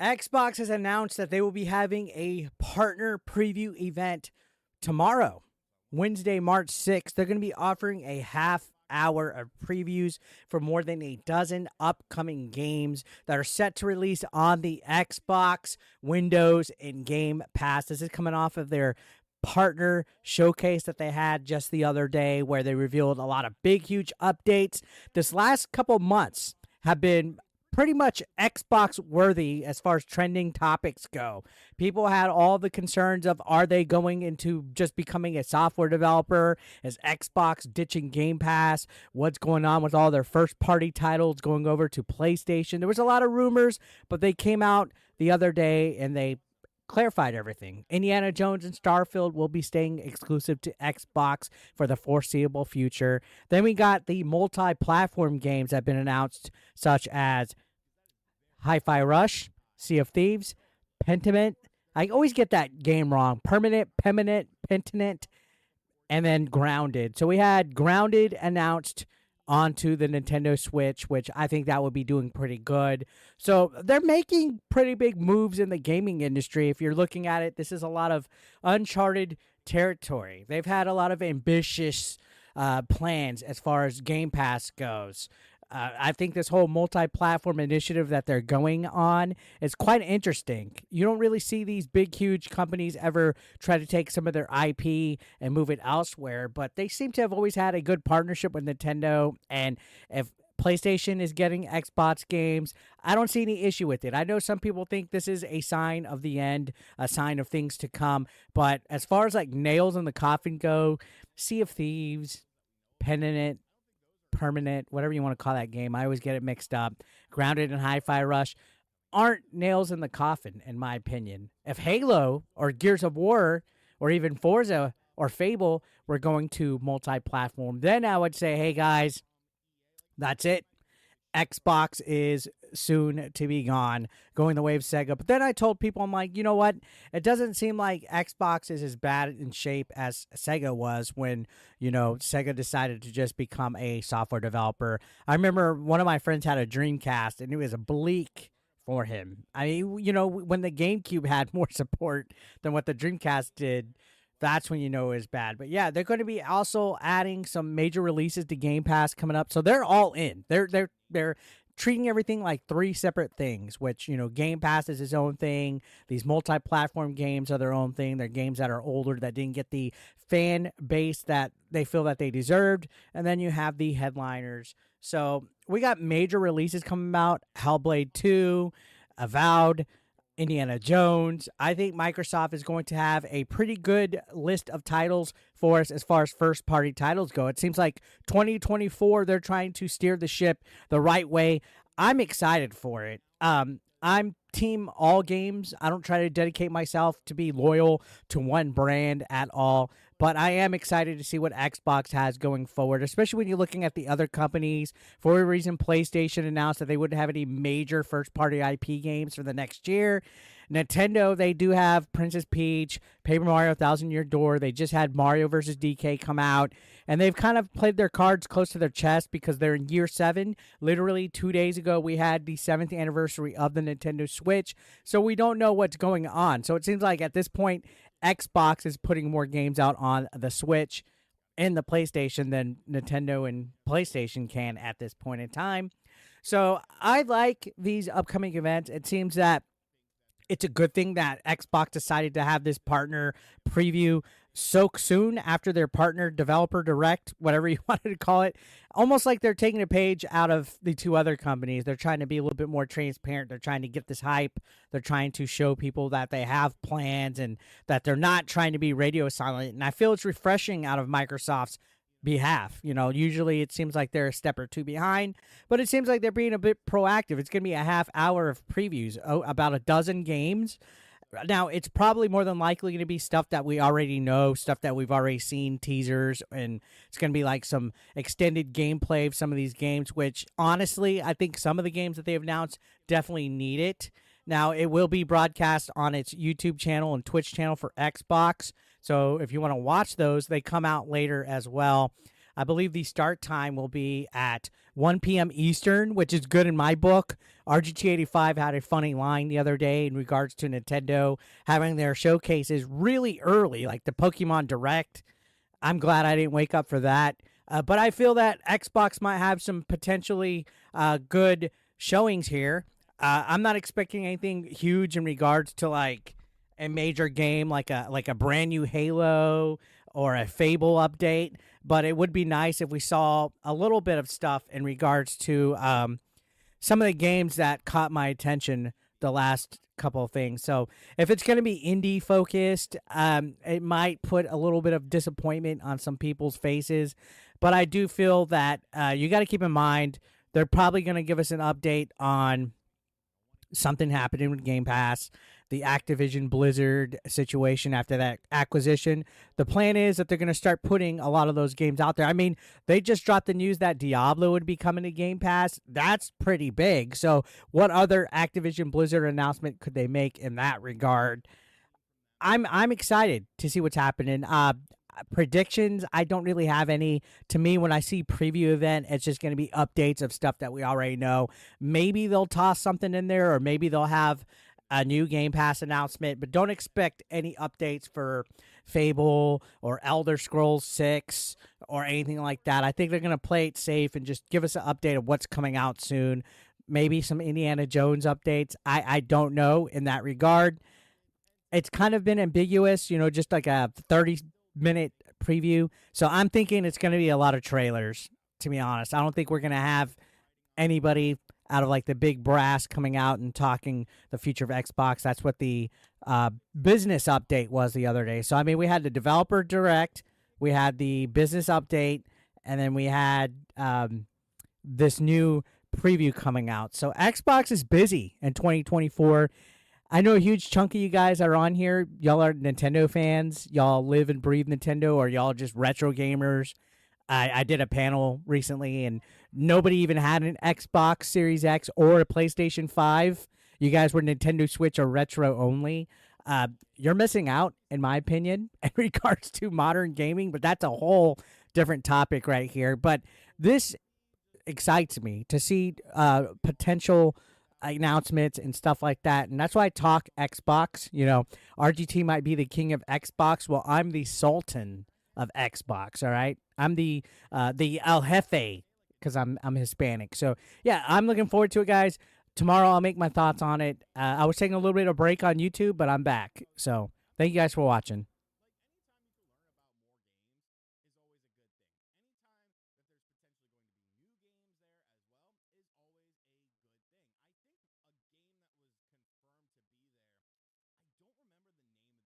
Xbox has announced that they will be having a partner preview event tomorrow, Wednesday, March 6th. They're going to be offering a half hour of previews for more than a dozen upcoming games that are set to release on the Xbox, Windows, and Game Pass. This is coming off of their partner showcase that they had just the other day where they revealed a lot of big, huge updates. This last couple months have been pretty much Xbox worthy as far as trending topics go. People had all the concerns of, are they going into just becoming a software developer? Is Xbox ditching Game Pass? What's going on with all their first party titles going over to PlayStation? There was a lot of rumors, but they came out the other day and they clarified everything. Indiana Jones and Starfield will be staying exclusive to Xbox for the foreseeable future. Then we got the multi-platform games that have been announced, such as Hi-Fi Rush, Sea of Thieves, Pentiment. I always get that game wrong. Permanent, Pentinent, and then Grounded. So we had Grounded announced onto the Nintendo Switch, which I think that would be doing pretty good. So they're making pretty big moves in the gaming industry. If you're looking at it, this is a lot of uncharted territory. They've had a lot of ambitious plans as far as Game Pass goes. I think this whole multi-platform initiative that they're going on is quite interesting. You don't really see these big, huge companies ever try to take some of their IP and move it elsewhere, but they seem to have always had a good partnership with Nintendo. And if PlayStation is getting Xbox games, I don't see any issue with it. I know some people think this is a sign of the end, a sign of things to come, but as far as like nails in the coffin go, Sea of Thieves, Pendant, Permanent, whatever you want to call that game. I always get it mixed up. Grounded and Hi-Fi Rush aren't nails in the coffin, in my opinion. If Halo or Gears of War or even Forza or Fable were going to multi-platform, then I would say, hey guys, that's it. Xbox is soon to be gone, going the way of Sega. But then I told people, I'm like, you know what? It doesn't seem like Xbox is as bad in shape as Sega was when, Sega decided to just become a software developer. I remember one of my friends had a Dreamcast, and it was bleak for him. I mean, when the GameCube had more support than what the Dreamcast did, that's when you know it was bad. But yeah, they're going to be also adding some major releases to Game Pass coming up. So they're all in. They're treating everything like three separate things, which, Game Pass is its own thing. These multi-platform games are their own thing. They're games that are older, that didn't get the fan base that they feel that they deserved. And then you have the headliners. So we got major releases coming out. Hellblade 2, Avowed, Indiana Jones. I think Microsoft is going to have a pretty good list of titles for us as far as first-party titles go. It seems like 2024, they're trying to steer the ship the right way. I'm excited for it. I'm team all games. I don't try to dedicate myself to be loyal to one brand at all, but I am excited to see what Xbox has going forward, especially when you're looking at the other companies. For a reason, PlayStation announced that they wouldn't have any major first-party IP games for the next year. Nintendo, they do have Princess Peach, Paper Mario Thousand Year Door. They just had Mario vs. DK come out, and they've kind of played their cards close to their chest because they're in year 7. Literally 2 days ago, we had the 7th anniversary of the Nintendo Switch, so we don't know what's going on. So it seems like at this point, Xbox is putting more games out on the Switch and the PlayStation than Nintendo and PlayStation can at this point in time. So I like these upcoming events. It seems that it's a good thing that Xbox decided to have this partner preview so soon after their partner developer direct, whatever you wanted to call it. Almost like they're taking a page out of the two other companies. They're trying to be a little bit more transparent. They're trying to get this hype. They're trying to show people that they have plans and that they're not trying to be radio silent. And I feel it's refreshing out of Microsoft's behalf. Usually it seems like they're a step or two behind, but it seems like they're being a bit proactive. It's going to be a half hour of previews, about a dozen games. Now, it's probably more than likely going to be stuff that we already know, stuff that we've already seen, teasers, and it's going to be like some extended gameplay of some of these games, which honestly, I think some of the games that they've announced definitely need it. Now, it will be broadcast on its YouTube channel and Twitch channel for Xbox. So if you want to watch those, they come out later as well. I believe the start time will be at 1 p.m. Eastern, which is good in my book. RGT85 had a funny line the other day in regards to Nintendo having their showcases really early, like the Pokemon Direct. I'm glad I didn't wake up for that. But I feel that Xbox might have some potentially good showings here. I'm not expecting anything huge in regards to like a major game, like a brand new Halo or a Fable update. But it would be nice if we saw a little bit of stuff in regards to some of the games that caught my attention the last couple of things. So if it's going to be indie focused, it might put a little bit of disappointment on some people's faces. But I do feel that you got to keep in mind they're probably going to give us an update on something happening with Game Pass, the Activision Blizzard situation after that acquisition. The plan is that they're going to start putting a lot of those games out there. I mean, they just dropped the news that Diablo would be coming to Game Pass. That's pretty big. So what other Activision Blizzard announcement could they make in that regard? I'm excited to see what's happening. Predictions, I don't really have any. To me, when I see preview event, it's just going to be updates of stuff that we already know. Maybe they'll toss something in there, or maybe they'll have a new Game Pass announcement, but don't expect any updates for Fable or Elder Scrolls 6 or anything like that. I think they're going to play it safe and just give us an update of what's coming out soon. Maybe some Indiana Jones updates. I don't know in that regard. It's kind of been ambiguous, just like a 30-minute preview. So I'm thinking it's going to be a lot of trailers, to be honest. I don't think we're going to have anybody out of like the big brass coming out and talking the future of Xbox. That's what the business update was the other day. So, I mean, we had the developer direct, we had the business update, and then we had this new preview coming out. So Xbox is busy in 2024. I know a huge chunk of you guys are on here. Y'all are Nintendo fans. Y'all live and breathe Nintendo, or y'all just retro gamers. I did a panel recently, and nobody even had an Xbox Series X or a PlayStation 5. You guys were Nintendo Switch or retro only. You're missing out, in my opinion, in regards to modern gaming, but that's a whole different topic right here. But this excites me to see potential announcements and stuff like that, and that's why I talk Xbox. RGT might be the king of Xbox. Well, I'm the sultan of Xbox. All right, I'm the El Jefe because I'm Hispanic. So yeah, I'm looking forward to it, guys. Tomorrow I'll make my thoughts on it. I was taking a little bit of a break on YouTube, but I'm back. So thank you guys for watching.